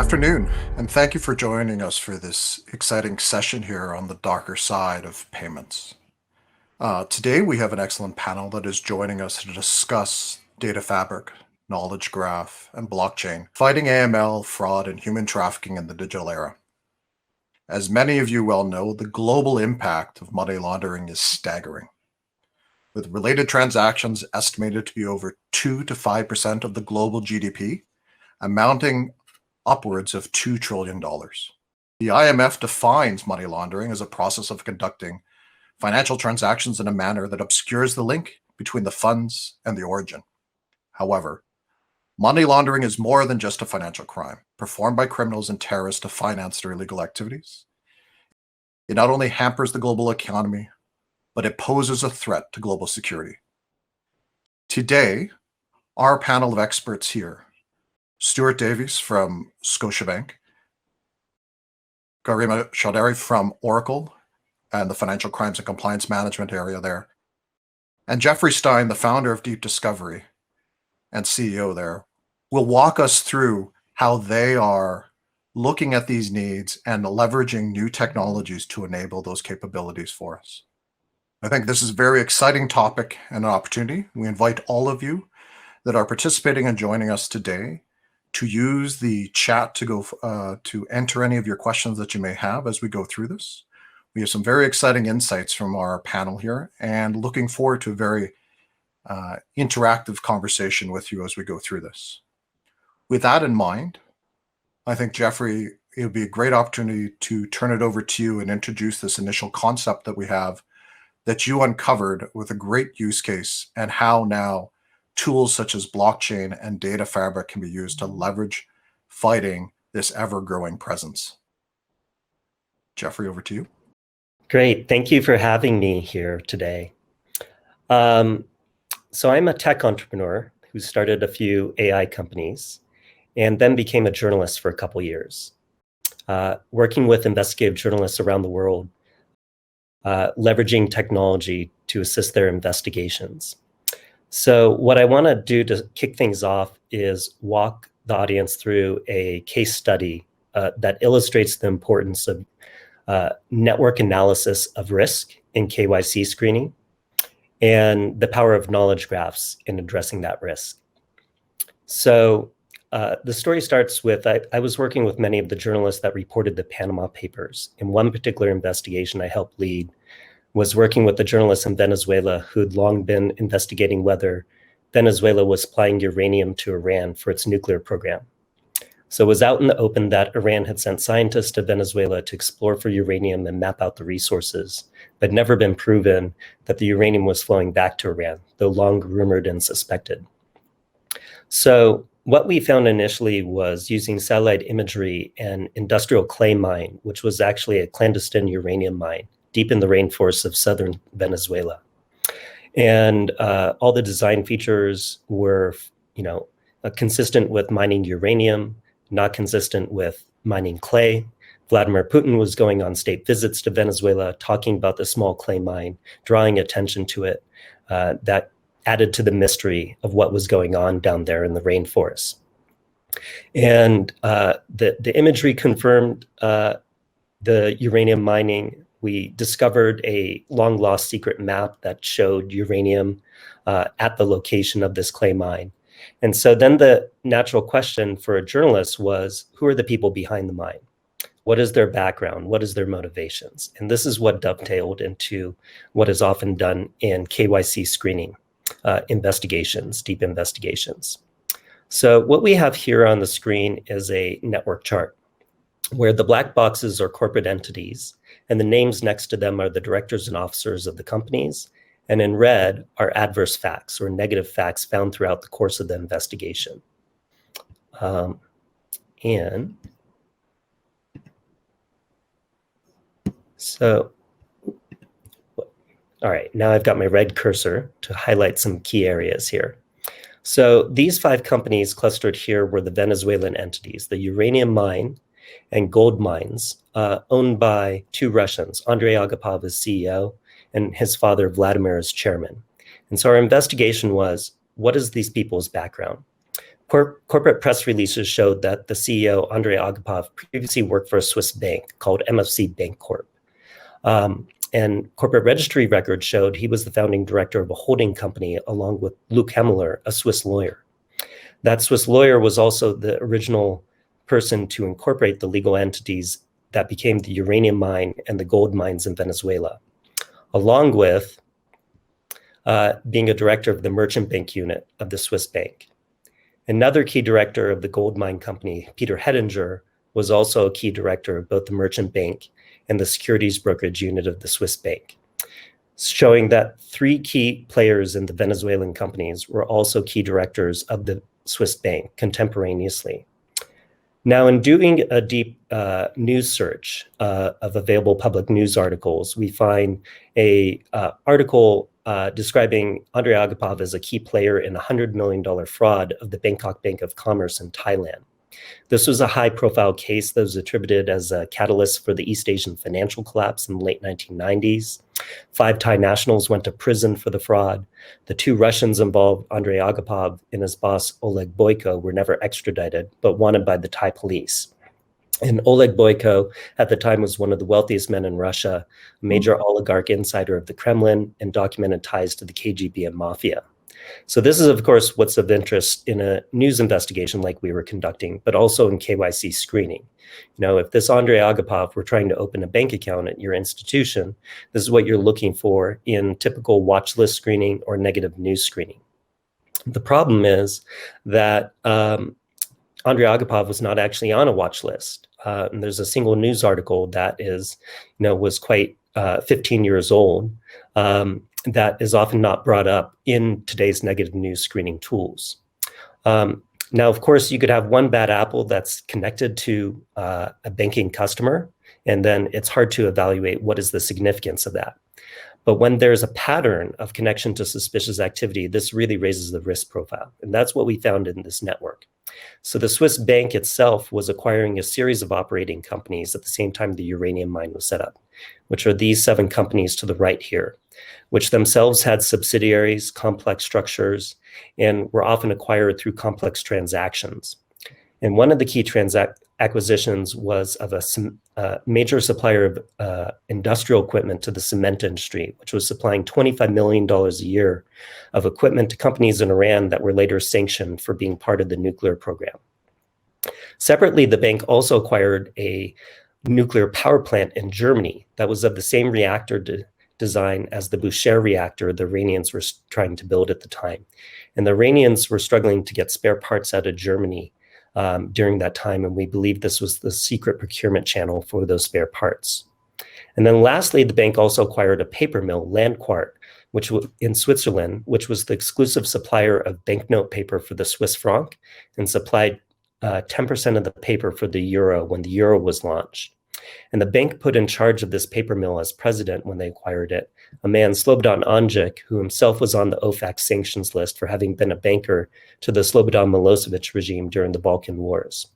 Afternoon, and thank you for joining us for this exciting session here on the darker side of payments. Today we have an excellent panel that is joining us to discuss data fabric, knowledge graph, and blockchain, fighting AML, fraud, and human trafficking in the digital era. As many of you well know, the global impact of money laundering is staggering, with related transactions estimated to be over 2 to 5% of the global GDP, amounting upwards of $2 trillion. The IMF defines money laundering as a process of conducting financial transactions in a manner that obscures the link between the funds and the origin. However, money laundering is more than just a financial crime performed by criminals and terrorists to finance their illegal activities. It not only hampers the global economy, but it poses a threat to global security. Today, our panel of experts here: Stuart from Scotiabank, Garima Chaudhary from Oracle and the Financial Crimes and Compliance Management area there, and Jeffrey Stein, the founder of Deep Discovery and CEO there, will walk us through how they are looking at these needs and leveraging new technologies to enable those capabilities for us. I think this is a very exciting topic and an opportunity. We invite all of you that are participating and joining us today to use the chat to go to enter any of your questions that you may have as we go through this. We have some very exciting insights from our panel here, and looking forward to a very interactive conversation with you as we go through this. With that in mind, I think, Jeffrey, it would be a great opportunity to turn it over to you and introduce this initial concept that we have that you uncovered with a great use case, and how now tools such as blockchain and data fabric can be used to leverage fighting this ever-growing presence. Jeffrey, over to you. Great. Thank you for having me here today. So I'm a tech entrepreneur who started a few AI companies and then became a journalist for a couple years, working with investigative journalists around the world, leveraging technology to assist their investigations. So what I want to do to kick things off is walk the audience through a case study that illustrates the importance of network analysis of risk in KYC screening and the power of knowledge graphs in addressing that risk. So the story starts with, I was working with many of the journalists that reported the Panama Papers. In one particular investigation I helped lead, was working with the journalists in Venezuela who'd long been investigating whether Venezuela was supplying uranium to Iran for its nuclear program. So it was out in the open that Iran had sent scientists to Venezuela to explore for uranium and map out the resources, but never been proven that the uranium was flowing back to Iran, though long rumored and suspected. So what we found initially was using satellite imagery an industrial clay mine, which was actually a clandestine uranium mine, deep in the rainforests of southern Venezuela. And all the design features were, consistent with mining uranium, not consistent with mining clay. Vladimir Putin was going on state visits to Venezuela, talking about the small clay mine, drawing attention to it, that added to the mystery of what was going on down there in the rainforest. And the imagery confirmed the uranium mining. We discovered a long lost secret map that showed uranium at the location of this clay mine. And so then the natural question for a journalist was, who are the people behind the mine? What is their background? What is their motivations? And this is what dovetailed into what is often done in KYC screening investigations, deep investigations. So what we have here on the screen is a network chart where the black boxes are corporate entities, and the names next to them are the directors and officers of the companies. And in red are adverse facts or negative facts found throughout the course of the investigation. All right, now I've got my red cursor to highlight some key areas here. So these 5 companies clustered here were the Venezuelan entities, the uranium mine and gold mines owned by 2 Russians, Andrei Agapov as CEO and his father Vladimir as chairman. And so our investigation was, what is these people's background? corporate press releases showed that the CEO, Andrei Agapov, previously worked for a Swiss bank called MFC Bank Corp. And corporate registry records showed he was the founding director of a holding company along with Luke Hemmeler, a Swiss lawyer. That Swiss lawyer was also the original person to incorporate the legal entities that became the uranium mine and the gold mines in Venezuela, along with being a director of the merchant bank unit of the Swiss bank. Another key director of the gold mine company, Peter Hettinger, was also a key director of both the merchant bank and the securities brokerage unit of the Swiss bank, showing that three key players in the Venezuelan companies were also key directors of the Swiss bank contemporaneously. Now, in doing a deep news search of available public news articles, we find a article describing Andrei Agapov as a key player in a $100 million fraud of the Bangkok Bank of Commerce in Thailand. This was a high-profile case that was attributed as a catalyst for the East Asian financial collapse in the late 1990s. 5 Thai nationals went to prison for the fraud. The 2 Russians involved, Andrei Agapov and his boss Oleg Boyko, were never extradited, but wanted by the Thai police. And Oleg Boyko, at the time, was one of the wealthiest men in Russia, a major oligarch insider of the Kremlin, and documented ties to the KGB and mafia. So this is, of course, what's of interest in a news investigation like we were conducting, but also in KYC screening. You know, if this Andrei Agapov were trying to open a bank account at your institution, this is what you're looking for in typical watch list screening or negative news screening. The problem is that Andrei Agapov was not actually on a watch list. And there's a single news article that is, was quite 15 years old, that is often not brought up in today's negative news screening tools. Now, of course, you could have one bad apple that's connected to a banking customer, and then it's hard to evaluate what is the significance of that. But when there's a pattern of connection to suspicious activity, this really raises the risk profile. And that's what we found in this network. So the Swiss bank itself was acquiring a series of operating companies at the same time the uranium mine was set up, which are these 7 companies to the right here, which themselves had subsidiaries, complex structures, and were often acquired through complex transactions. And one of the key acquisitions was of a major supplier of industrial equipment to the cement industry, which was supplying $25 million a year of equipment to companies in Iran that were later sanctioned for being part of the nuclear program. Separately, the bank also acquired a nuclear power plant in Germany that was of the same reactor design as the Bushehr reactor the Iranians were trying to build at the time. And the Iranians were struggling to get spare parts out of Germany during that time, and we believe this was the secret procurement channel for those spare parts. And then lastly, the bank also acquired a paper mill, Landquart, which in Switzerland, which was the exclusive supplier of banknote paper for the Swiss franc and supplied 10% of the paper for the euro when the euro was launched. And the bank put in charge of this paper mill as president when they acquired it, a man, Slobodan Anđik, who himself was on the OFAC sanctions list for having been a banker to the Slobodan Milosevic regime during the Balkan Wars.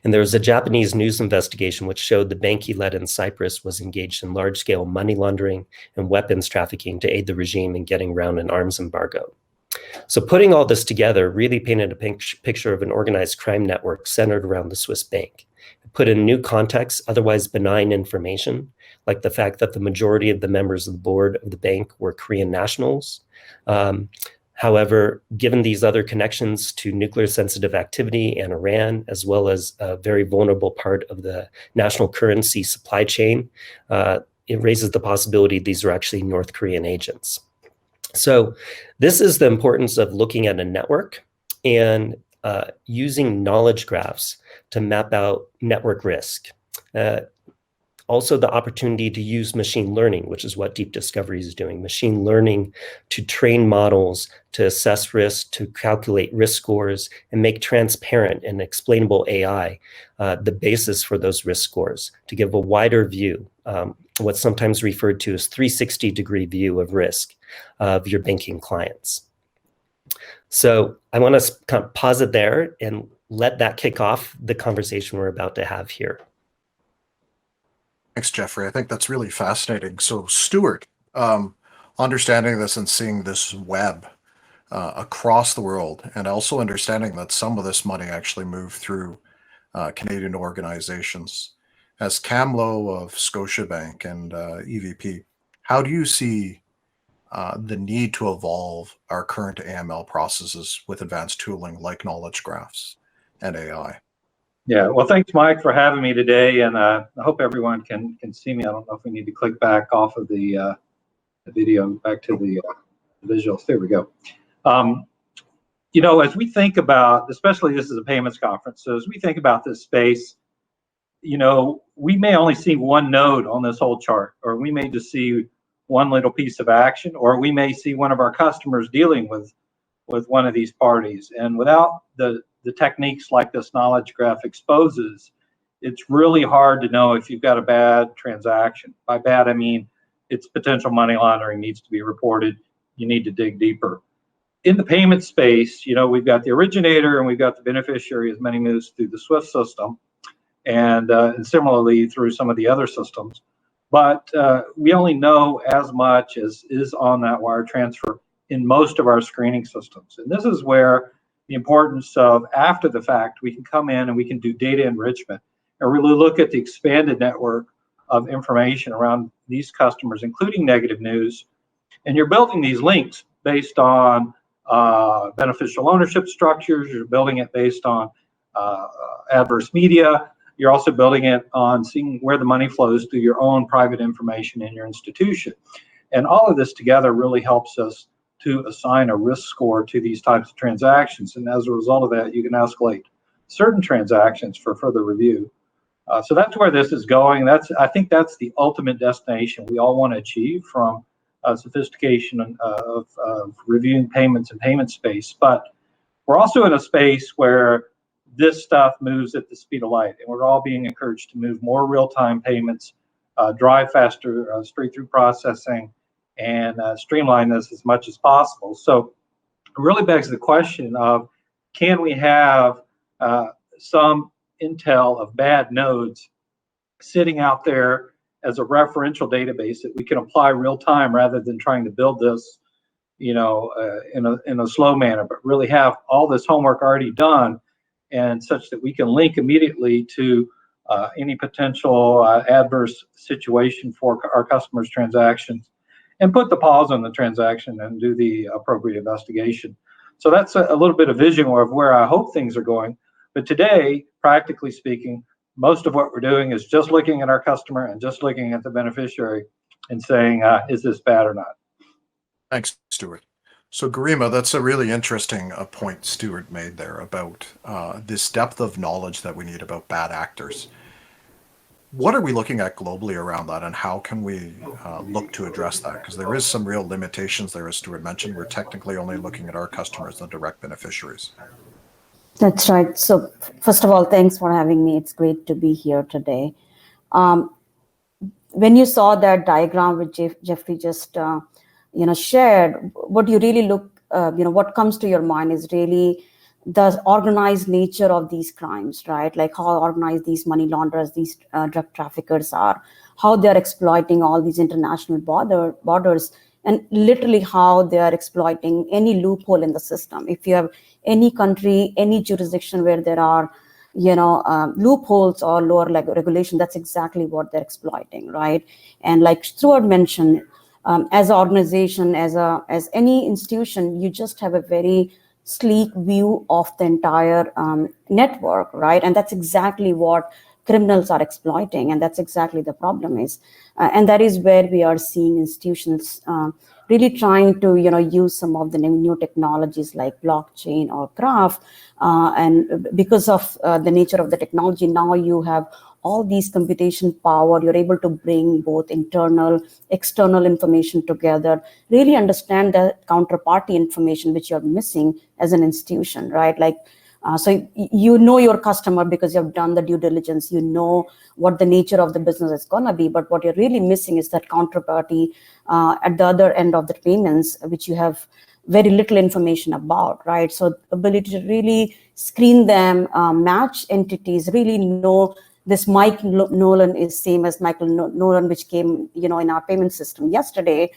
And there was a Japanese news investigation which showed the bank he led in Cyprus was engaged in large-scale money laundering and weapons trafficking to aid the regime in getting around an arms embargo. So putting all this together really painted a picture of an organized crime network centered around the Swiss bank. It put in new context, otherwise benign information, like the fact that the majority of the members of the board of the bank were Korean nationals. However, given these other connections to nuclear sensitive activity and Iran, as well as a very vulnerable part of the national currency supply chain, it raises the possibility these are actually North Korean agents. So this is the importance of looking at a network and using knowledge graphs to map out network risk. Also the opportunity to use machine learning, which is what Deep Discovery is doing. Machine learning to train models, to assess risk, to calculate risk scores, and make transparent and explainable AI the basis for those risk scores, to give a wider view, what's sometimes referred to as 360-degree view of risk of your banking clients. So I want to kind of pause it there and let that kick off the conversation we're about to have here. Thanks, Jeffrey. I think that's really fascinating. So, Stuart, understanding this and seeing this web across the world, and also understanding that some of this money actually moved through Canadian organizations. As Camlo of Scotiabank and EVP, how do you see the need to evolve our current AML processes with advanced tooling like knowledge graphs and AI? Yeah, well, thanks, Mike, for having me today, and I hope everyone can see me. I don't know if we need to click back off of the video back to the visuals. There we go. You know, as we think about, especially this is a payments conference, so as we think about this space, you know, we may only see one node on this whole chart, or we may just see one little piece of action, or we may see one of our customers dealing with one of these parties. And without the techniques like this knowledge graph exposes, it's really hard to know if you've got a bad transaction. By bad, I mean it's potential money laundering, needs to be reported. You need to dig deeper. In the payment space, you know, we've got the originator and we've got the beneficiary as money moves through the SWIFT system, and similarly through some of the other systems. But we only know as much as is on that wire transfer in most of our screening systems. And this is where the importance of, after the fact, we can come in and we can do data enrichment and really look at the expanded network of information around these customers, including negative news. And you're building these links based on beneficial ownership structures. You're building it based on adverse media. You're also building it on seeing where the money flows through your own private information in your institution. And all of this together really helps us to assign a risk score to these types of transactions. And as a result of that, you can escalate certain transactions for further review. So that's where this is going. I think that's the ultimate destination we all want to achieve from sophistication of reviewing payments and payment space. But we're also in a space where this stuff moves at the speed of light, and we're all being encouraged to move more real-time payments, drive faster straight-through processing, and streamline this as much as possible. So it really begs the question of, can we have some intel of bad nodes sitting out there as a referential database that we can apply real time, rather than trying to build this, you know, in a slow manner, but really have all this homework already done, and such that we can link immediately to any potential adverse situation for our customers' transactions, and put the pause on the transaction and do the appropriate investigation. So that's a little bit of vision of where I hope things are going. But today, practically speaking, most of what we're doing is just looking at our customer and just looking at the beneficiary and saying, is this bad or not? Thanks, Stuart. So Garima, that's a really interesting point Stuart made there about this depth of knowledge that we need about bad actors. What are we looking at globally around that, and how can we look to address that? Because there is some real limitations there, as Stuart mentioned. We're technically only looking at our customers, the direct beneficiaries. That's right. So first of all, thanks for having me. It's great to be here today. When you saw that diagram which Jeffrey just shared, what you really look, what comes to your mind is really the organized nature of these crimes, right? Like how organized these money launderers, these drug traffickers are, how they're exploiting all these international borders, and literally how they are exploiting any loophole in the system. If you have any country, any jurisdiction where there are, loopholes or lower regulation, that's exactly what they're exploiting, right? And like Stuart mentioned, as an organization, as any institution, you just have a very sleek view of the entire network, right? And that's exactly what criminals are exploiting, and that's exactly the problem is. And that is where we are seeing institutions really trying to, use some of the new technologies like blockchain or graph. And because of the nature of the technology, now you have all these computation power. You're able to bring both internal, external information together, really understand the counterparty information which you're missing as an institution, right? Like, so you know your customer because you've done the due diligence, you know what the nature of the business is gonna be, but what you're really missing is that counterparty at the other end of the payments, which you have very little information about, right? So ability to really screen them, match entities, really know this Mike Nolan is same as Michael Nolan, which came, in our payment system yesterday,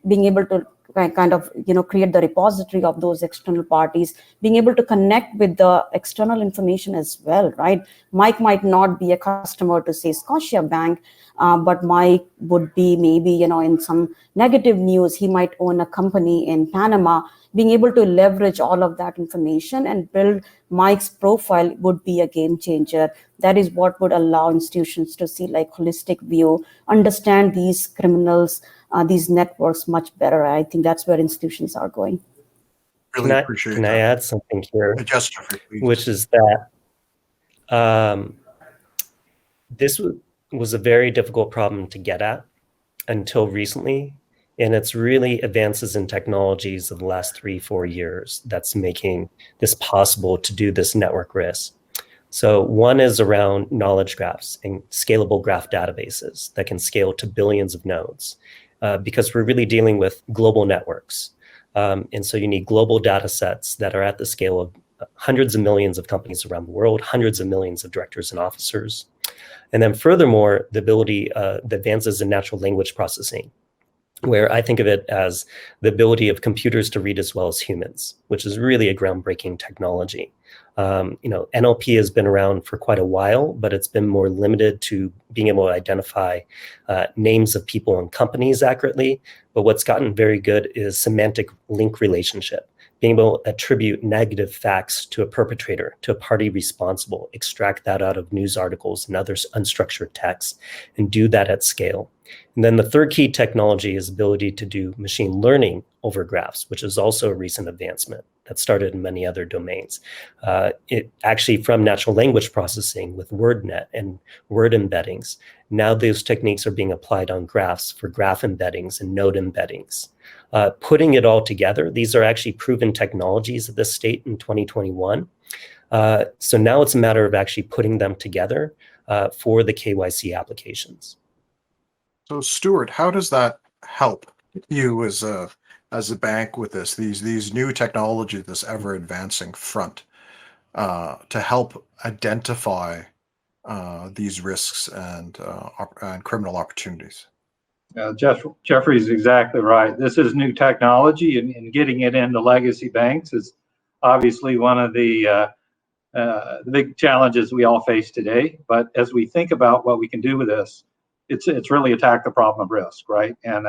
being able to kind of create the repository of those external parties, being able to connect with the external information as well, right? Mike might not be a customer to say Scotiabank, but Mike would be maybe in some negative news, he might own a company in Panama. Being able to leverage all of that information and build Mike's profile would be a game changer. That is what would allow institutions to see like holistic view, understand these criminals, these networks much better. I think that's where institutions are going. Really appreciate that. Can I add something here? Yes, Jeffrey, please. Which is that this was a very difficult problem to get at until recently. And it's really advances in technologies of the last 3-4 years that's making this possible to do this network risk. So one is around knowledge graphs and scalable graph databases that can scale to billions of nodes, because we're really dealing with global networks. And so you need global data sets that are at the scale of hundreds of millions of companies around the world, hundreds of millions of directors and officers. And then furthermore, the ability, the advances in natural language processing, where I think of it as the ability of computers to read as well as humans, which is really a groundbreaking technology. NLP has been around for quite a while, but it's been more limited to being able to identify names of people and companies accurately. But what's gotten very good is semantic link relationship, being able to attribute negative facts to a perpetrator, to a party responsible, extract that out of news articles and other unstructured texts, and do that at scale. And then the third key technology is ability to do machine learning over graphs, which is also a recent advancement that started in many other domains. It actually from natural language processing with WordNet and word embeddings. Now those techniques are being applied on graphs for graph embeddings and node embeddings. Putting it all together, these are actually proven technologies at this state in 2021. So now it's a matter of actually putting them together for the KYC applications. So Stuart, how does that help you as a bank with these new technology, this ever advancing front, to help identify these risks and criminal opportunities? Jeffrey's exactly right. This is new technology, and getting it into legacy banks is obviously one of the big challenges we all face today. But as we think about what we can do with this, it's really attack the problem of risk, right? And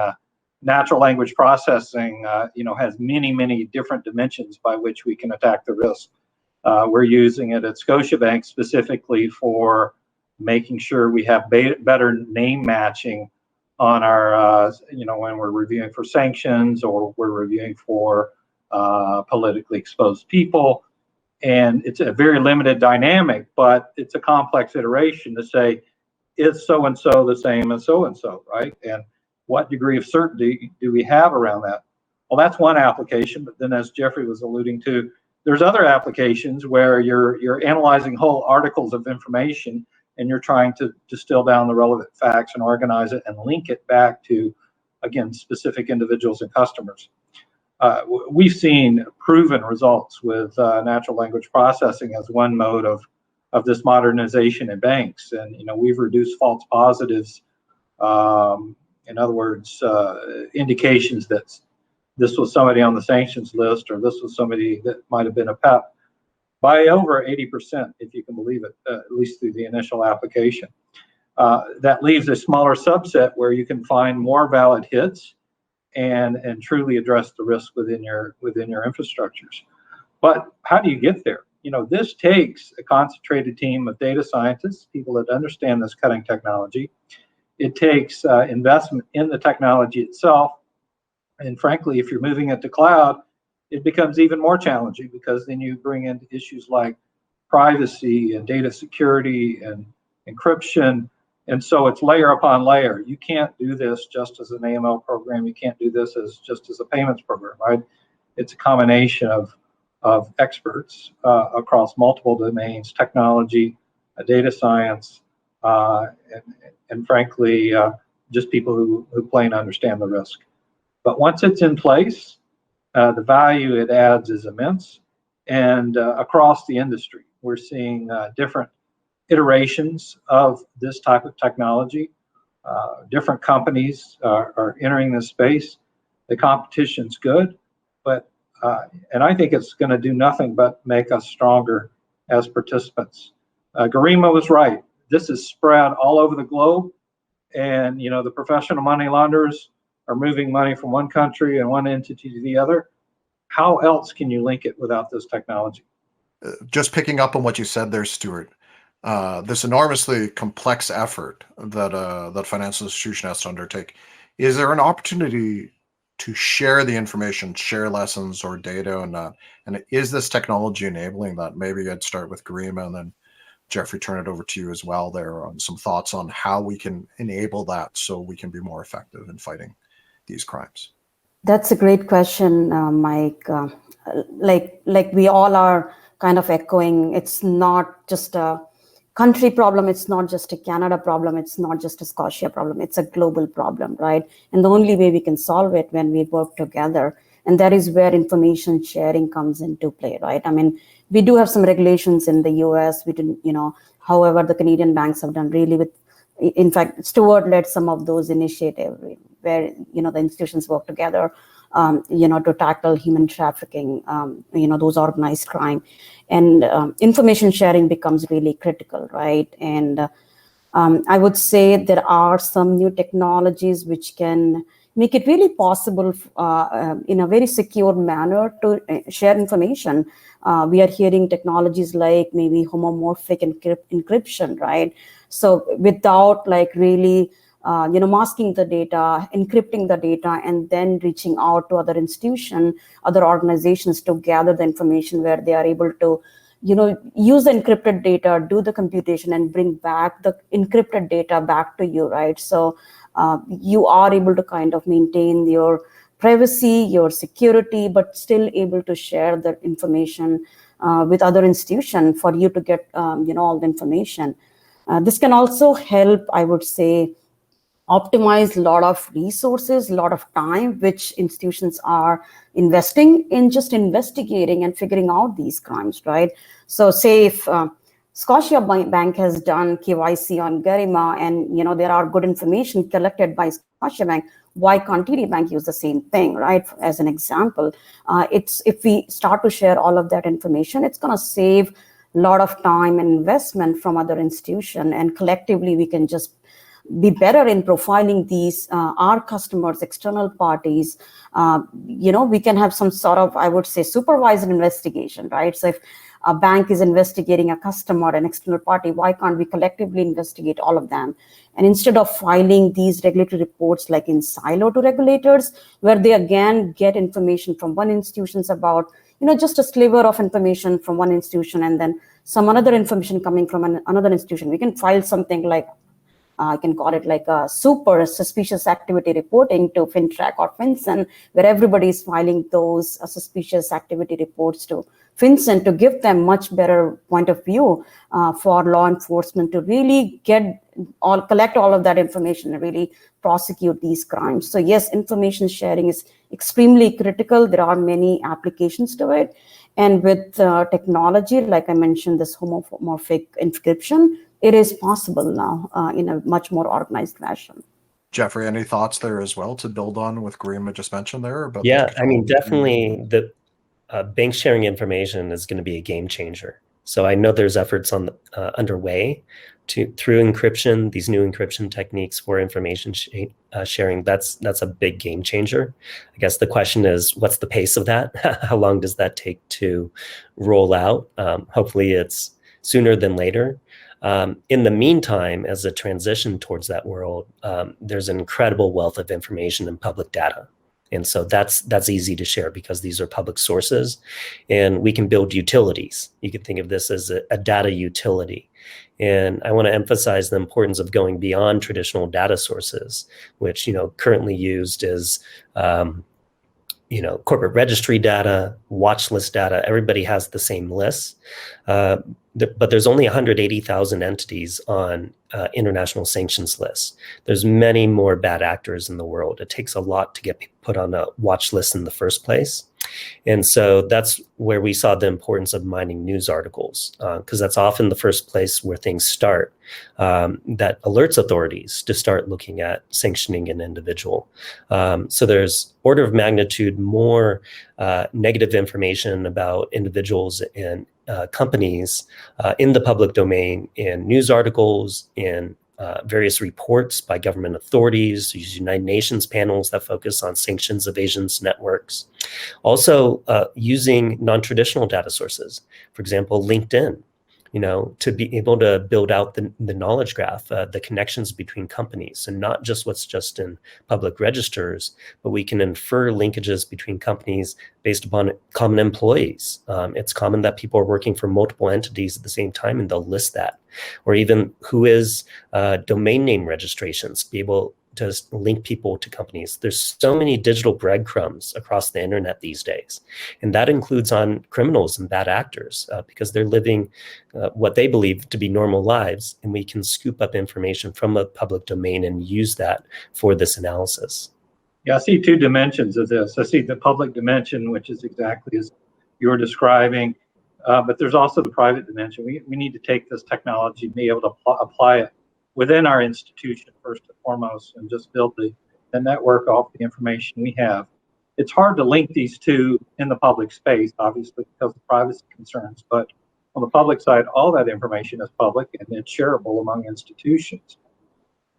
natural language processing, has many different dimensions by which we can attack the risk. We're using it at Scotiabank specifically for making sure we have better name matching on our, when we're reviewing for sanctions or we're reviewing for politically exposed people. And it's a very limited dynamic, but it's a complex iteration to say, is so-and-so the same as so-and-so, right? And what degree of certainty do we have around that? Well, that's one application, but then as Jeffrey was alluding to, there's other applications where you're analyzing whole articles of information and you're trying to distill down the relevant facts and organize it and link it back to, again, specific individuals and customers. We've seen proven results with natural language processing as one mode of this modernization in banks, and we've reduced false positives. In other words, indications that this was somebody on the sanctions list or this was somebody that might have been a PEP by over 80%, if you can believe it, at least through the initial application. That leaves a smaller subset where you can find more valid hits and truly address the risk within your infrastructures. But how do you get there? This takes a concentrated team of data scientists, people that understand this cutting technology. It takes investment in the technology itself. And frankly, if you're moving it to cloud, it becomes even more challenging because then you bring in issues like privacy and data security and encryption. And so it's layer upon layer. You can't do this just as an AML program. You can't do this just as a payments program, right? It's a combination of experts across multiple domains, technology, data science, and frankly, just people who plain understand the risk. But once it's in place, the value it adds is immense. And across the industry, we're seeing different iterations of this type of technology. Different companies are entering this space. The competition's good, but and I think it's going to do nothing but make us stronger as participants. Garima was right. This is spread all over the globe, and the professional money launderers are moving money from one country and one entity to the other. How else can you link it without this technology? Just picking up on what you said there, Stuart, this enormously complex effort that that financial institution has to undertake, is there an opportunity to share the information, share lessons or data on that? And is this technology enabling that? Maybe I'd start with Garima and then Jeffrey, turn it over to you as well there on some thoughts on how we can enable that so we can be more effective in fighting these crimes. That's a great question, Mike. Like we all are kind of echoing, it's not just a country problem, it's not just a Canada problem, it's not just a Scotia problem, it's a global problem, right? And the only way we can solve it when we work together. And that is where information sharing comes into play, right? I mean, we do have some regulations in the US, we didn't, however, the Canadian banks have done really with, in fact, Stuart led some of those initiatives where, the institutions work together, to tackle human trafficking, those organized crime. And information sharing becomes really critical, right? And I would say there are some new technologies which can make it really possible in a very secure manner to share information. We are hearing technologies like maybe homomorphic encryption, right? So without really masking the data, encrypting the data, and then reaching out to other institutions, other organizations to gather the information where they are able to, use the encrypted data, do the computation, and bring back the encrypted data back to you, right? So you are able to kind of maintain your privacy, your security, but still able to share the information with other institutions for you to get, all the information. This can also help, I would say, optimize a lot of resources, a lot of time, which institutions are investing in just investigating and figuring out these crimes, right? So say if Scotiabank has done KYC on Garima and, there are good information collected by Scotiabank, why can't TD Bank use the same thing, right? As an example, if we start to share all of that information, it's going to save a lot of time and investment from other institutions, and collectively we can just be better in profiling these our customers, external parties. We can have some sort of, I would say, supervised investigation, right? So if a bank is investigating a customer, an external party, why can't we collectively investigate all of them? And instead of filing these regulatory reports like in silo to regulators, where they again get information from one institution about, just a sliver of information from one institution and then some another information coming from another institution, we can file something like, I can call it like a super suspicious activity reporting to FinTrack or FinCEN, where everybody is filing those suspicious activity reports to FinCEN to give them much better point of view for law enforcement to really collect all of that information and really prosecute these crimes. So yes, information sharing is extremely critical. There are many applications to it. And with technology, like I mentioned, this homomorphic encryption, it is possible now in a much more organized fashion. Jeffrey, any thoughts there as well to build on what Garima just mentioned there? About yeah, I mean, definitely the bank sharing information is going to be a game changer. So I know there's efforts underway through encryption, these new encryption techniques for information sharing. That's a big game changer. I guess the question is, what's the pace of that? How long does that take to roll out? Hopefully it's sooner than later. In the meantime, as a transition towards that world, there's an incredible wealth of information and public data. And so that's easy to share because these are public sources and we can build utilities. You can think of this as a data utility. And I want to emphasize the importance of going beyond traditional data sources, which, currently used as, corporate registry data, watch list data. Everybody has the same lists. But there's only 180,000 entities on international sanctions lists. There's many more bad actors in the world. It takes a lot to get put on a watch list in the first place. And so that's where we saw the importance of mining news articles, because that's often the first place where things start, that alerts authorities to start looking at sanctioning an individual. So there's order of magnitude more negative information about individuals and companies in the public domain, in news articles, in various reports by government authorities, these United Nations panels that focus on sanctions evasions networks. Also, using non-traditional data sources, for example, LinkedIn, to be able to build out the knowledge graph, the connections between companies, and not just what's just in public registers, but we can infer linkages between companies based upon common employees. It's common that people are working for multiple entities at the same time, and they'll list that. Or even who is domain name registrations, be able to link people to companies. There's so many digital breadcrumbs across the internet these days. And that includes on criminals and bad actors, because they're living what they believe to be normal lives. And we can scoop up information from a public domain and use that for this analysis. Yeah, I see two dimensions of this. I see the public dimension, which is exactly as you're describing, but there's also the private dimension. We need to take this technology and be able to apply it within our institution first and foremost, and just build the network off the information we have. It's hard to link these two in the public space, obviously, because of privacy concerns, but on the public side, all that information is public and it's shareable among institutions.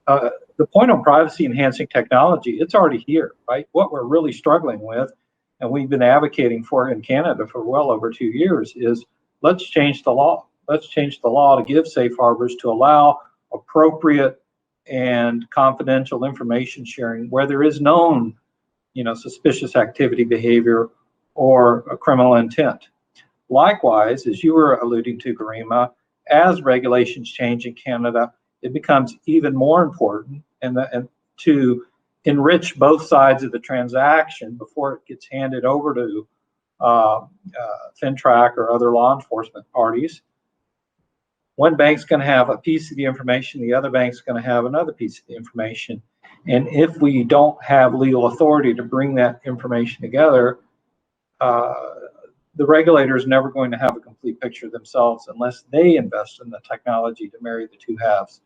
The point on privacy enhancing technology, it's already here, right? What we're really struggling with, and we've been advocating for in Canada for well over 2 years, is let's change the law. Let's change the law to give safe harbors to allow appropriate and confidential information sharing where there is known, suspicious activity, behavior, or a criminal intent. Likewise, as you were alluding to, Garima, as regulations change in Canada, it becomes even more important and to enrich both sides of the transaction before it gets handed over to FinTrack or other law enforcement parties. One bank's going to have a piece of the information, the other bank's going to have another piece of the information. And if we don't have legal authority to bring that information together, the regulator is never going to have a complete picture themselves unless they invest in the technology to marry the two halves.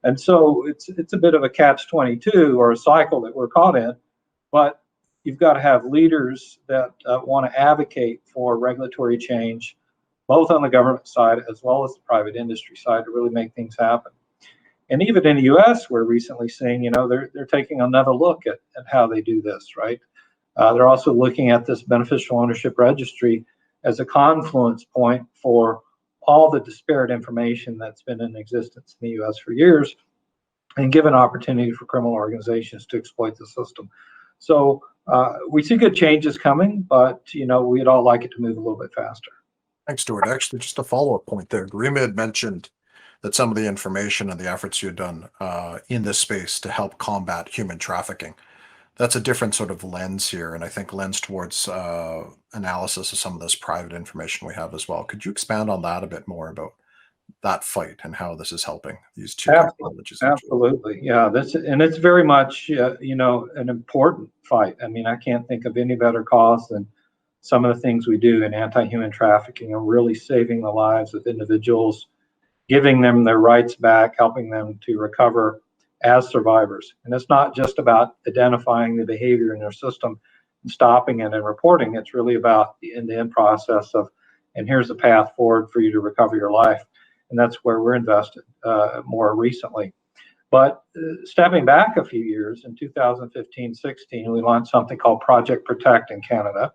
And so it's a bit of a catch-22 or a cycle that we're caught in, but you've got to have leaders that want to advocate for regulatory change, both on the government side as well as the private industry side, to really make things happen. And even in the US, we're recently seeing, they're taking another look at how they do this, right? They're also looking at this beneficial ownership registry as a confluence point for all the disparate information that's been in existence in the US for years, and give an opportunity for criminal organizations to exploit the system. So we see good changes coming, but we'd all like it to move a little bit faster. Thanks, Stuart. Actually, just a follow-up point there. Garima had mentioned that some of the information and the efforts you've done in this space to help combat human trafficking. That's a different sort of lens here, and I think lens towards analysis of some of this private information we have as well. Could you expand on that a bit more about that fight and how this is helping these two technologies? Absolutely, yeah. It's very much an important fight. I mean, I can't think of any better cause than some of the things we do in anti-human trafficking, and really saving the lives of individuals, giving them their rights back, helping them to recover as survivors. And it's not just about identifying the behavior in their system and stopping it and reporting. It's really about the end-to-end process of, and here's the path forward for you to recover your life. And that's where we're invested more recently. But stepping back a few years, in 2015-16, we launched something called Project Protect in Canada.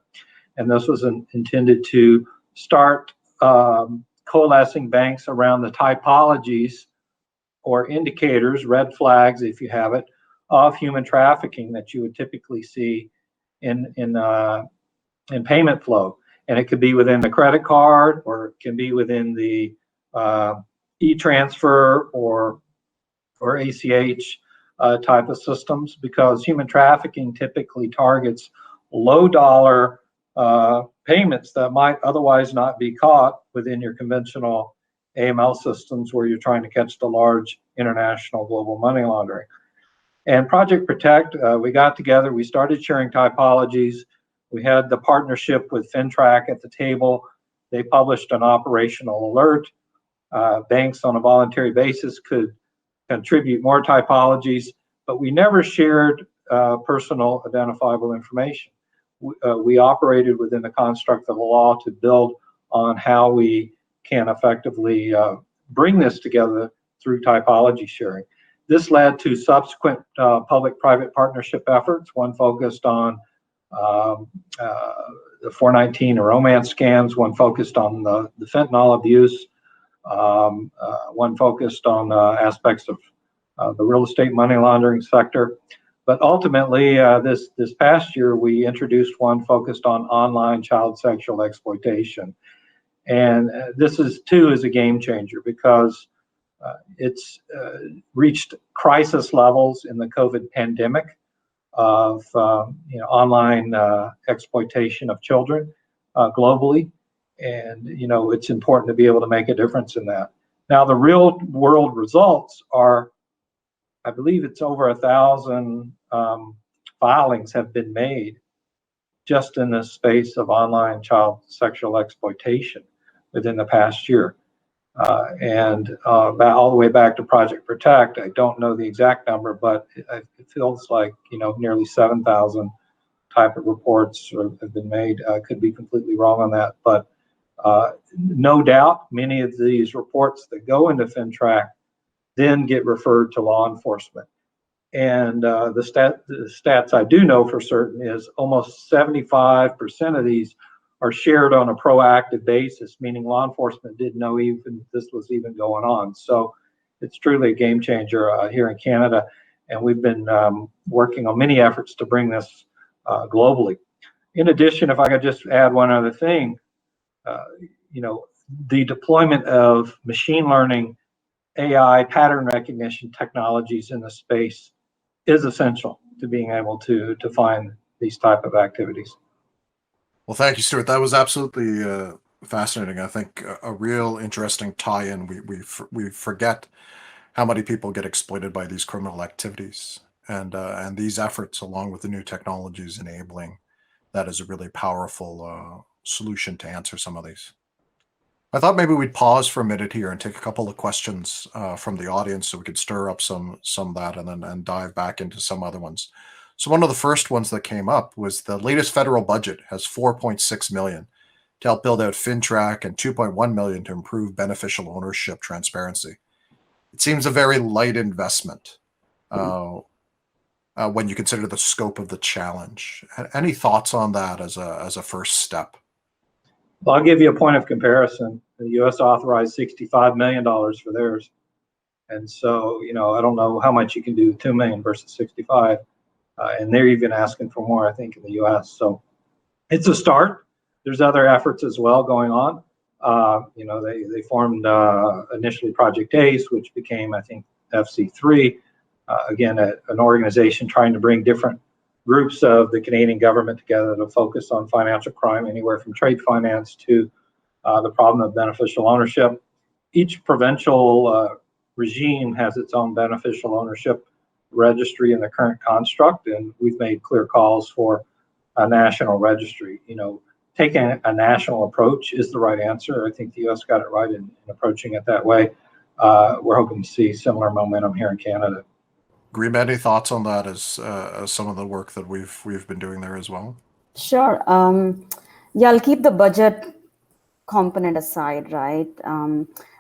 And this was intended to start coalescing banks around the typologies or indicators, red flags if you have it, of human trafficking that you would typically see in payment flow. And it could be within the credit card, or it can be within the e-transfer or ACH type of systems, because human trafficking typically targets low dollar payments that might otherwise not be caught within your conventional AML systems where you're trying to catch the large international global money laundering. And Project Protect, we got together, we started sharing typologies, We had the partnership with FinTrack at the table. They published an operational alert. Banks on a voluntary basis could contribute more typologies, but we never shared personal identifiable information. We operated within the construct of the law to build on how we can effectively bring this together through typology sharing. This led to subsequent public-private partnership efforts, one focused on the 419 or romance scams, one focused on the fentanyl abuse, one focused on aspects of the real estate money laundering sector. But ultimately, this past year, we introduced one focused on online child sexual exploitation. And this is a game changer because it's reached crisis levels in the COVID pandemic of online exploitation of children globally. And it's important to be able to make a difference in that. Now, the real world results are, I believe it's over 1,000 filings have been made just in this space of online child sexual exploitation within the past year. And all the way back to Project Protect, I don't know the exact number, but it feels like nearly 7,000 type of reports have been made. I could be completely wrong on that, but no doubt many of these reports that go into FinTrack then get referred to law enforcement. And the stats I do know for certain is almost 75% of these are shared on a proactive basis, meaning law enforcement didn't know even this was even going on. So it's truly a game changer here in Canada, and we've been working on many efforts to bring this globally. In addition, if I could just add one other thing, the deployment of machine learning, AI, pattern recognition technologies in the space is essential to being able to find these type of activities. Well, thank you, Stuart. That was absolutely fascinating. I think a real interesting tie-in. We forget how many people get exploited by these criminal activities, and these efforts, along with the new technologies enabling that, is a really powerful solution to answer some of these. I thought maybe we'd pause for a minute here and take a couple of questions from the audience so we could stir up some of that and dive back into some other ones. So one of the first ones that came up was the latest federal budget has $4.6 million to help build out FinTrack and $2.1 million to improve beneficial ownership transparency. It seems a very light investment when you consider the scope of the challenge. Any thoughts on that as a first step? Well, I'll give you a point of comparison. The U.S. authorized $65 million for theirs. And so, I don't know how much you can do with $2 million versus 65. And they're even asking for more, I think, in the U.S. So it's a start. There's other efforts as well going on. They formed initially Project ACE, which became, I think, FC3. Again, an organization trying to bring different groups of the Canadian government together to focus on financial crime, anywhere from trade finance to the problem of beneficial ownership. Each provincial regime has its own beneficial ownership registry in the current construct, and we've made clear calls for a national registry. Taking a national approach is the right answer. I think the U.S. got it right in approaching it that way. We're hoping to see similar momentum here in Canada. Garima, any thoughts on that as some of the work that we've been doing there as well? Sure. I'll keep the budget component aside, right?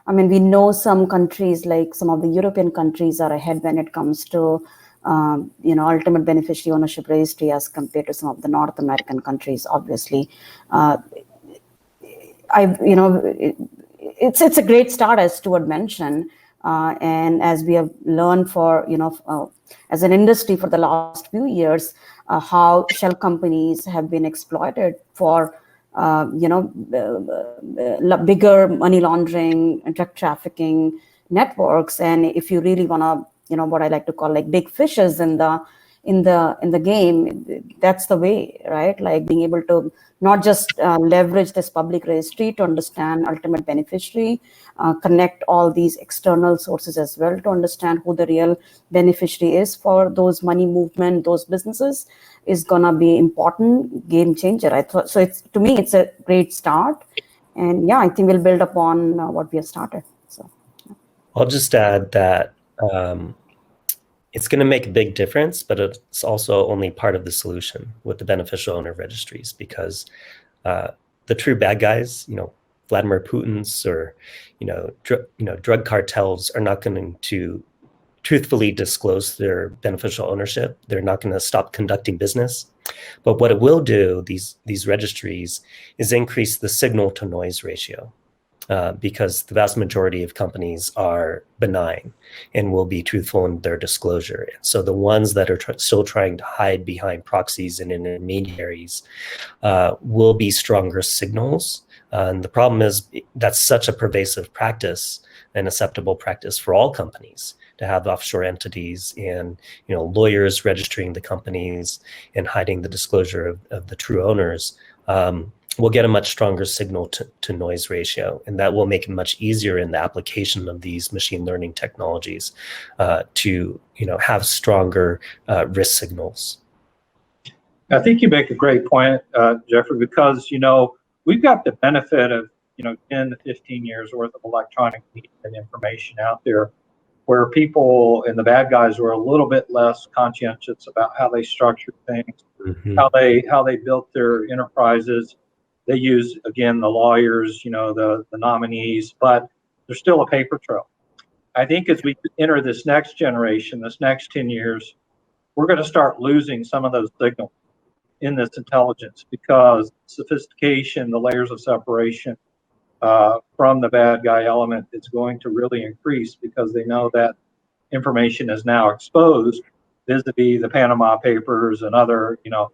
We know some countries, like some of the European countries, are ahead when it comes to ultimate beneficiary ownership registry as compared to some of the North American countries. Obviously, it's a great start, as Stuart mentioned. And as we have learned as an industry for the last few years, how shell companies have been exploited for, bigger money laundering and drug trafficking networks. And if you really want to, what I like to call like big fishes in the in the game, that's the way, right? Like being able to not just leverage this public registry to understand ultimate beneficiary, connect all these external sources as well to understand who the real beneficiary is for those money movement, those businesses, is gonna be important game changer. I thought so. It's, to me, it's a great start, and yeah, I think we'll build upon what we have started. So I'll just add that it's going to make a big difference, but it's also only part of the solution with the beneficial owner registries, because the true bad guys, Vladimir Putin's or drug cartels are not going to truthfully disclose their beneficial ownership. They're not going to stop conducting business. But what it will do, these registries, is increase the signal to noise ratio, because the vast majority of companies are benign and will be truthful in their disclosure. And so the ones that are still trying to hide behind proxies and intermediaries will be stronger signals. And the problem is that's such a pervasive practice, an acceptable practice for all companies, to have offshore entities and lawyers registering the companies and hiding the disclosure of the true owners. We'll get a much stronger signal to noise ratio, and that will make it much easier in the application of these machine learning technologies to have stronger risk signals. I think you make a great point, Jeffrey, because we've got the benefit of 10 to 15 years worth of electronic media and information out there, where people and the bad guys were a little bit less conscientious about how they structured things, how they built their enterprises. They use, again, the lawyers, the nominees, but there's still a paper trail. I think as we enter this next generation, this next 10 years, we're going to start losing some of those signals in this intelligence, because sophistication, the layers of separation from the bad guy element is going to really increase, because they know that information is now exposed vis-a-vis the Panama Papers and other, the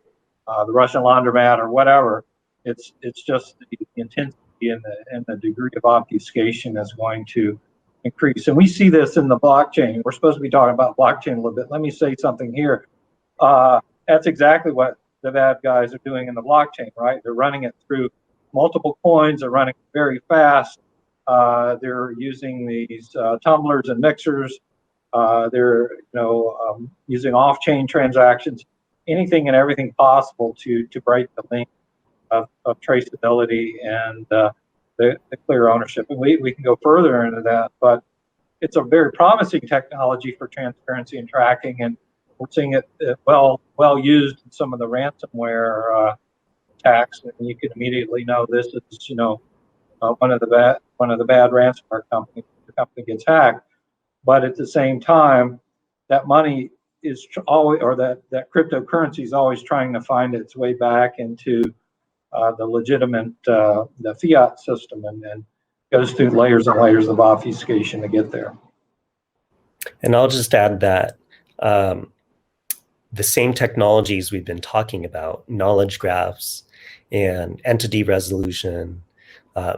Russian laundromat or whatever. It's just the intensity and the degree of obfuscation is going to increase. And we see this in the blockchain. We're supposed to be talking about blockchain a little bit. Let me say something here. That's exactly what the bad guys are doing in the blockchain, right? They're running it through multiple coins. They're running very fast. They're using these tumblers and mixers. They're using off-chain transactions, anything and everything possible to break the link of traceability and the clear ownership. And we can go further into that, but it's a very promising technology for transparency and tracking, and we're seeing it well used in some of the ransomware attacks, and you can immediately know this is one of the bad ransomware companies. The company gets hacked, but at the same time, that money is always, or that cryptocurrency is always trying to find its way back into the legitimate the fiat system, and goes through layers and layers of obfuscation to get there. And I'll just add that the same technologies we've been talking about, knowledge graphs and entity resolution,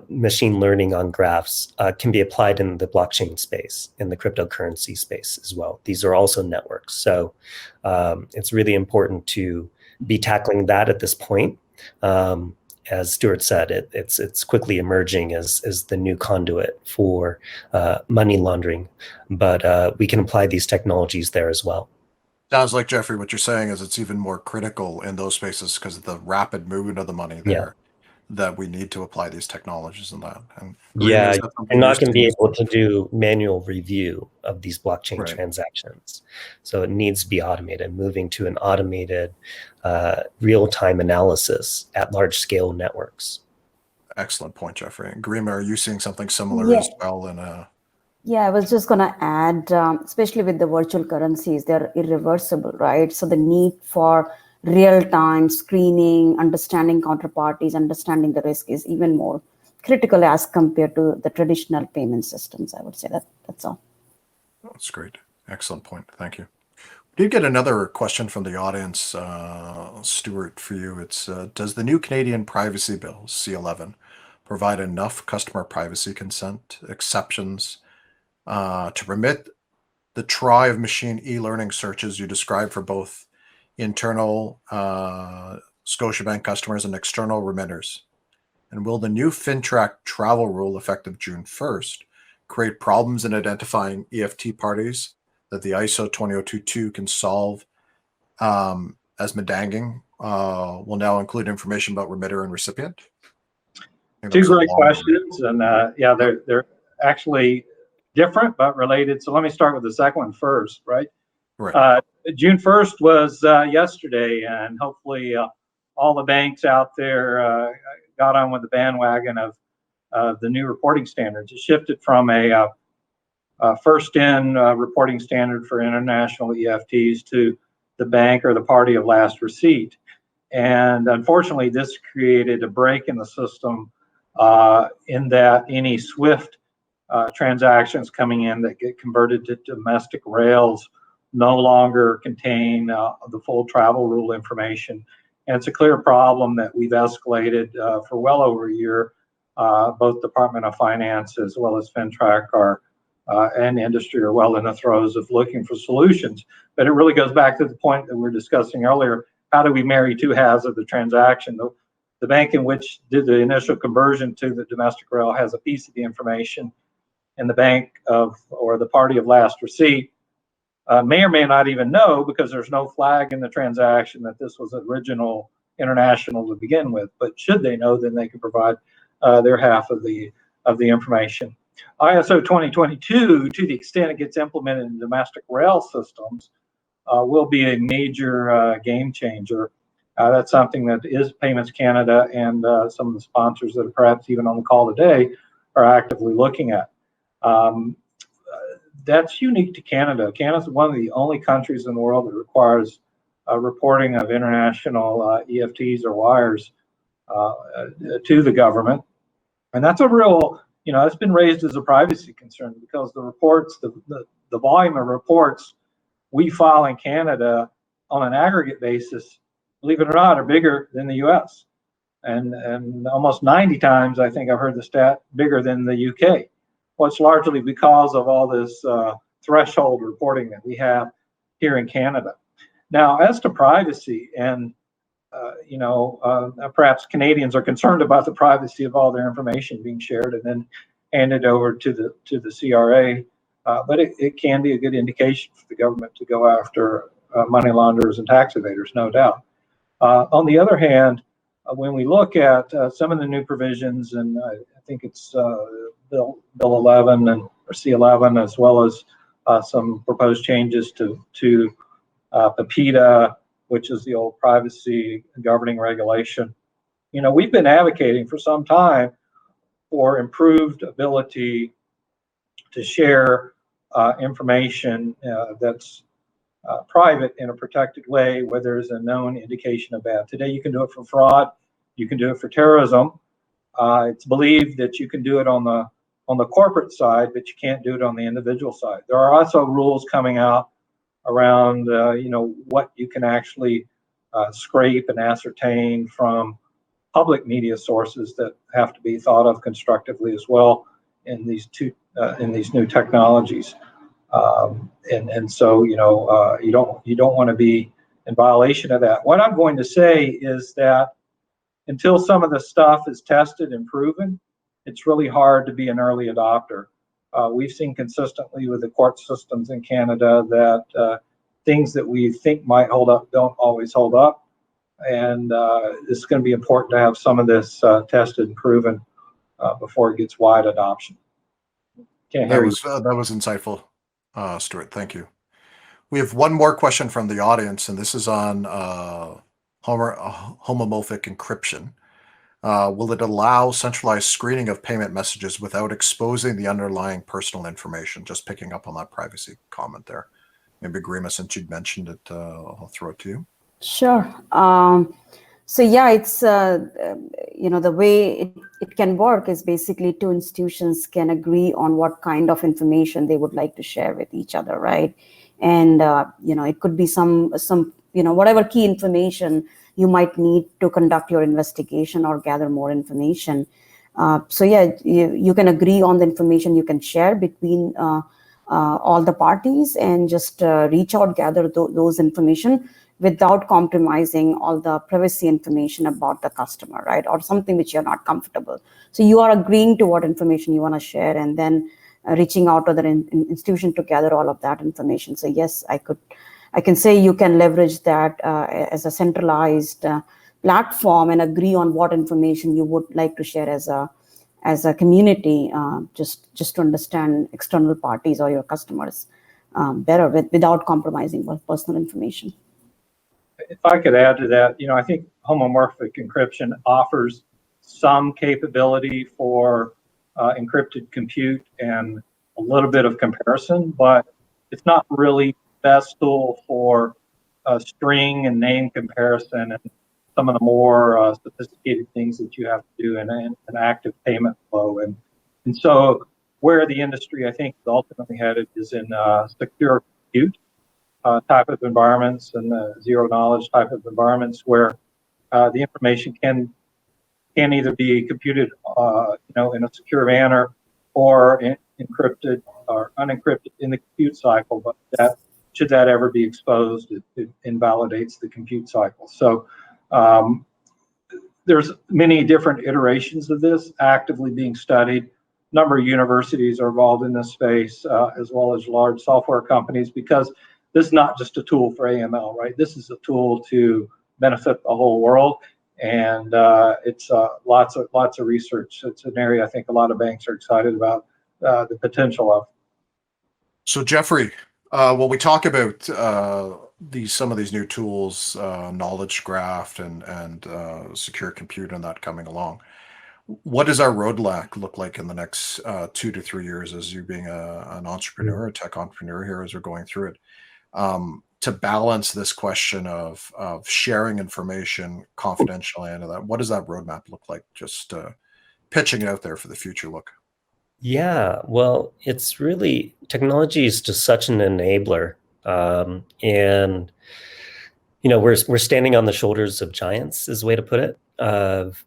machine learning on graphs, can be applied in the blockchain space, in the cryptocurrency space as well. These are also networks. So it's really important to be tackling that at this point. As Stuart said, it's quickly emerging as the new conduit for money laundering, but we can apply these technologies there as well. Sounds like, Jeffrey, what you're saying is it's even more critical in those spaces because of the rapid movement of the money there, that we need to apply these technologies in that. And yeah, you're not going to be able to do manual review of these blockchain transactions. So it needs to be automated, moving to an automated real-time analysis at large-scale networks. Excellent point, Jeffrey. And Garima, are you seeing something similar as well? Yeah, I was just going to add, especially with the virtual currencies, they're irreversible, right? So the need for real-time screening, understanding counterparties, understanding the risk is even more critical as compared to the traditional payment systems. I would say that's all. That's great. Excellent point. Thank you. We did get another question from the audience, Stuart, for you. It's, does the new Canadian Privacy Bill, C11, provide enough customer privacy consent exceptions to permit the try of machine e-learning searches you described for both internal Scotiabank customers and external remitters? And will the new FinTrack travel rule effective June 1st create problems in identifying EFT parties that the ISO 20022 can solve, as Medanging will now include information about remitter and recipient? Two great questions, and yeah, they're actually different but related. So let me start with the second one first, right? Right. June 1st was yesterday, and hopefully all the banks out there got on with the bandwagon of the new reporting standards. It shifted from a first-in reporting standard for international EFTs to the bank or the party of last receipt. And unfortunately, this created a break in the system in that any SWIFT transactions coming in that get converted to domestic rails no longer contain the full travel rule information. And it's a clear problem that we've escalated for well over a year. Both Department of Finance as well as FinTrack and industry are well in the throes of looking for solutions. But it really goes back to the point that we were discussing earlier. How do we marry two halves of the transaction? The bank in which did the initial conversion to the domestic rail has a piece of the information, and the bank of, or the party of last receipt, may or may not even know, because there's no flag in the transaction that this was original international to begin with. But should they know, then they can provide their half of the information. ISO 2022, to the extent it gets implemented in domestic rail systems, will be a major game changer. That's something that is Payments Canada and some of the sponsors that are perhaps even on the call today are actively looking at. That's unique to Canada. Canada is one of the only countries in the world that requires reporting of international EFTs or wires to the government. And that's a real, it's been raised as a privacy concern, because the reports, the volume of reports we file in Canada on an aggregate basis, believe it or not, are bigger than the US. And almost 90 times, I think I've heard the stat, bigger than the UK. Well, it's largely because of all this threshold reporting that we have here in Canada. Now, as to privacy, and perhaps Canadians are concerned about the privacy of all their information being shared and then handed over to the CRA, but it can be a good indication for the government to go after money launderers and tax evaders, no doubt. On the other hand, when we look at some of the new provisions, and I think it's Bill 11 or C11, as well as some proposed changes to PIPEDA, which is the old privacy governing regulation. We've been advocating for some time for improved ability to share information that's private in a protected way where there's a known indication of bad. Today, you can do it for fraud, you can do it for terrorism. It's believed that you can do it on the corporate side, but you can't do it on the individual side. There are also rules coming out around what you can actually scrape and ascertain from public media sources that have to be thought of constructively as well in these new technologies. And so you don't want to be in violation of that. What I'm going to say is that until some of the stuff is tested and proven, it's really hard to be an early adopter. We've seen consistently with the court systems in Canada that things that we think might hold up don't always hold up. And it's going to be important to have some of this tested and proven before it gets wide adoption. That was insightful, Stuart. Thank you. We have one more question from the audience, and this is on homomorphic encryption. Will it allow centralized screening of payment messages without exposing the underlying personal information? Just picking up on that privacy comment there. Maybe Garima, since you'd mentioned it, I'll throw it to you. Sure. So yeah, it's the way it can work is basically two institutions can agree on what kind of information they would like to share with each other, right? And it could be some whatever key information you might need to conduct your investigation or gather more information. So yeah, you can agree on the information you can share between all the parties and just reach out, gather those information without compromising all the privacy information about the customer, right? Or something which you're not comfortable. So you are agreeing to what information you want to share, and then reaching out to the institution to gather all of that information. So yes, I can say you can leverage that as a centralized platform and agree on what information you would like to share as a community, just to understand external parties or your customers better without compromising personal information. If I could add to that, I think homomorphic encryption offers some capability for encrypted compute and a little bit of comparison, but it's not really the best tool for string and name comparison and some of the more sophisticated things that you have to do in an active payment flow. And so where the industry, I think, is ultimately headed is in secure compute type of environments and zero knowledge type of environments where the information can either be computed in a secure manner or encrypted or unencrypted in the compute cycle, but that should that ever be exposed, it invalidates the compute cycle. So there's many different iterations of this actively being studied. A number of universities are involved in this space, as well as large software companies, because this is not just a tool for AML, right? This is a tool to benefit the whole world, and it's lots of research. It's an area I think a lot of banks are excited about the potential of. So Jeffrey, when we talk about some of these new tools, knowledge graph and secure compute and that coming along, what does our roadmap look like in the next 2 to 3 years as you being an entrepreneur, a tech entrepreneur here as we're going through it, to balance this question of sharing information confidentially into that? What does that roadmap look like? Just pitching it out there for the future look. Yeah, well, it's really, technology is just such an enabler. And, we're standing on the shoulders of giants, is the way to put it, of,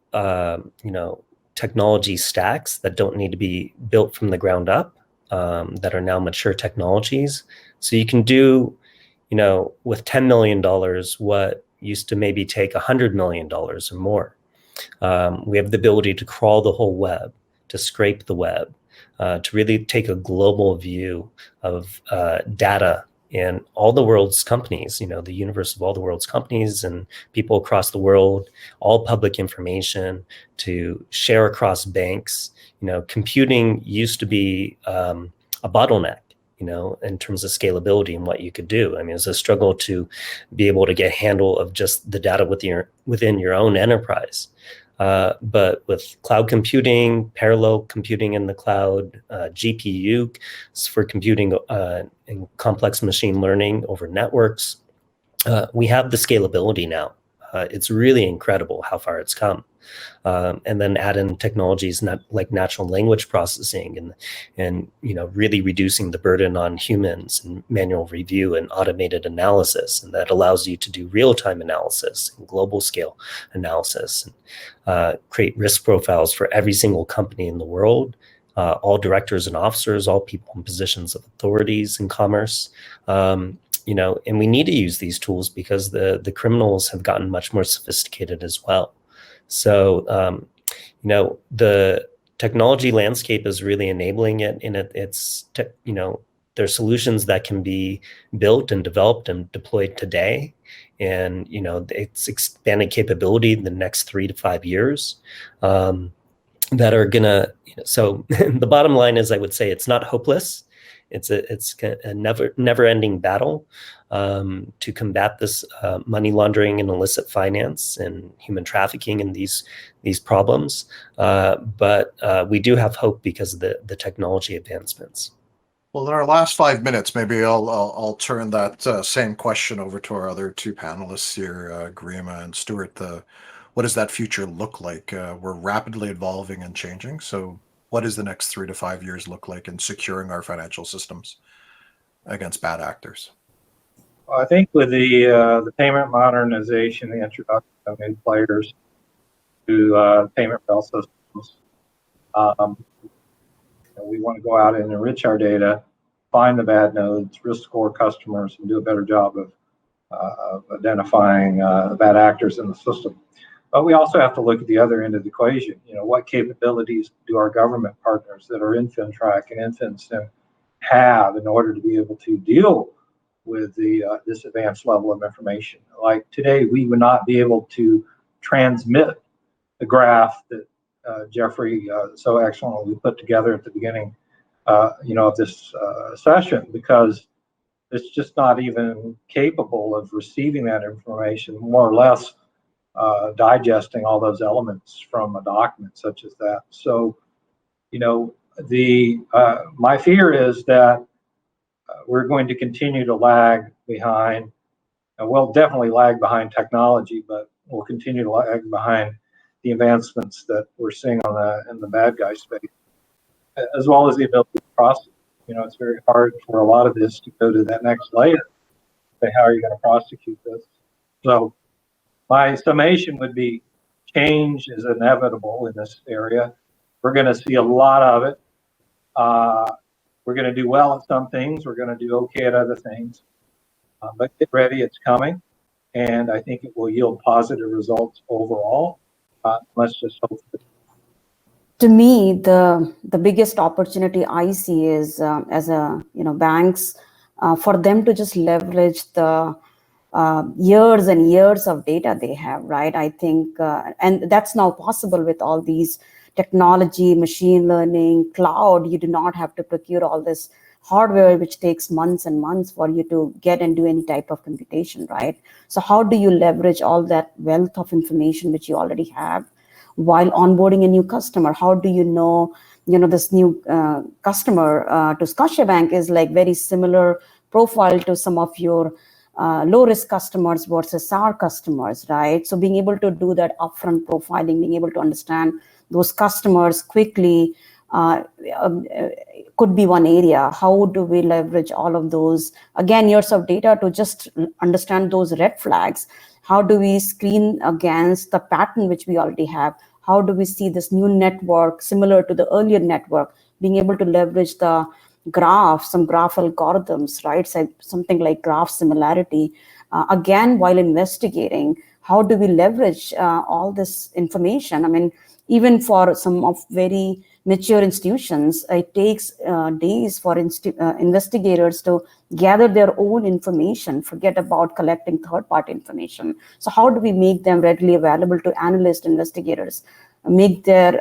technology stacks that don't need to be built from the ground up, that are now mature technologies. So you can do, with $10 million, what used to maybe take $100 million or more. We have the ability to crawl the whole web, to scrape the web, to really take a global view of data in all the world's companies, the universe of all the world's companies and people across the world, all public information, to share across banks. Computing used to be a bottleneck, in terms of scalability and what you could do. I mean, it's a struggle to be able to get a handle of just the data within your own enterprise. But with cloud computing, parallel computing in the cloud, GPU for computing and complex machine learning over networks, we have the scalability now. It's really incredible how far it's come. And then add in technologies like natural language processing and really reducing the burden on humans and manual review and automated analysis. And that allows you to do real-time analysis and global scale analysis and create risk profiles for every single company in the world, all directors and officers, all people in positions of authorities in commerce. And we need to use these tools because the criminals have gotten much more sophisticated as well. So, the technology landscape is really enabling it, and there's solutions that can be built and developed and deployed today. And, it's expanded capability in the next 3 to 5 years that are gonna, so the bottom line is, I would say it's not hopeless. It's a never-ending battle to combat this money laundering and illicit finance and human trafficking and these problems. But we do have hope because of the technology advancements. Well, in our last 5 minutes, maybe I'll turn that same question over to our other two panelists here, Garima and Stuart. What does that future look like? We're rapidly evolving and changing. So what does the next 3 to 5 years look like in securing our financial systems against bad actors? Well, I think with the payment modernization, the introduction of new players to payment rail systems, we want to go out and enrich our data, find the bad nodes, risk score customers, and do a better job of identifying bad actors in the system. But we also have to look at the other end of the equation. You know, what capabilities do our government partners that are in FinTrack and FinStim have in order to be able to deal with this advanced level of information? Like today, we would not be able to transmit the graph that Jeffrey so excellently put together at the beginning, of this session, because it's just not even capable of receiving that information, more or less digesting all those elements from a document such as that. So, my fear is that we're going to continue to lag behind. We'll definitely lag behind technology, but we'll continue to lag behind the advancements that we're seeing in the bad guy space, as well as the ability to prosecute. It's very hard for a lot of this to go to that next layer. Say, how are you going to prosecute this? So my summation would be change is inevitable in this area. We're going to see a lot of it. We're going to do well at some things. We're going to do okay at other things. But get ready, it's coming. And I think it will yield positive results overall. Let's just hope that. To me, the biggest opportunity I see is as banks, for them to just leverage the years and years of data they have, right? I think, and that's now possible with all these technology, machine learning, cloud. You do not have to procure all this hardware, which takes months and months for you to get and do any type of computation, right? So how do you leverage all that wealth of information which you already have while onboarding a new customer? How do you know this new customer to Scotiabank is like very similar profile to some of your low risk customers versus our customers, right? So being able to do that upfront profiling, being able to understand those customers quickly could be one area. How do we leverage all of those, again, years of data to just understand those red flags? How do we screen against the pattern which we already have? How do we see this new network similar to the earlier network? Being able to leverage the graph, some graph algorithms, right? So something like graph similarity. Again, while investigating, how do we leverage all this information? I mean, even for some of very mature institutions, it takes days for investigators to gather their own information, forget about collecting third-party information. So how do we make them readily available to analysts, investigators, make their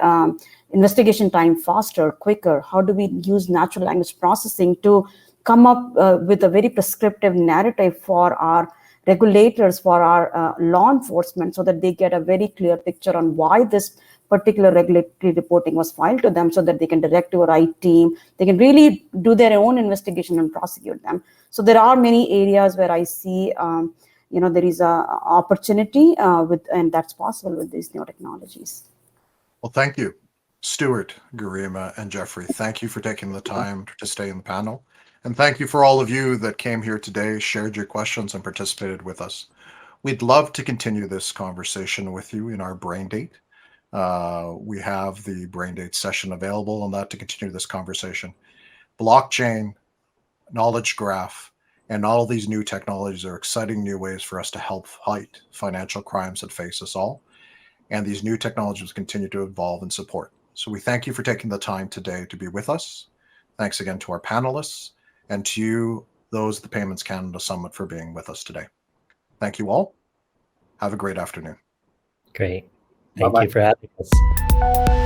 investigation time faster, quicker? How do we use natural language processing to come up with a very prescriptive narrative for our regulators, for our law enforcement, so that they get a very clear picture on why this particular regulatory reporting was filed to them, so that they can direct to a right team. They can really do their own investigation and prosecute them. So there are many areas where I see, there is a opportunity and that's possible with these new technologies. Well, thank you, Stuart, Garima, and Jeffrey. Thank you for taking the time to stay in the panel. And thank you for all of you that came here today, shared your questions, and participated with us. We'd love to continue this conversation with you in our Brain Date. We have the Brain Date session available on that to continue this conversation. Blockchain, knowledge graph, and all these new technologies are exciting new ways for us to help fight financial crimes that face us all. And these new technologies continue to evolve and support. So we thank you for taking the time today to be with us. Thanks again to our panelists and to you, those at the Payments Canada Summit, for being with us today. Thank you all. Have a great afternoon. Great. Bye-bye. Thank you for having us.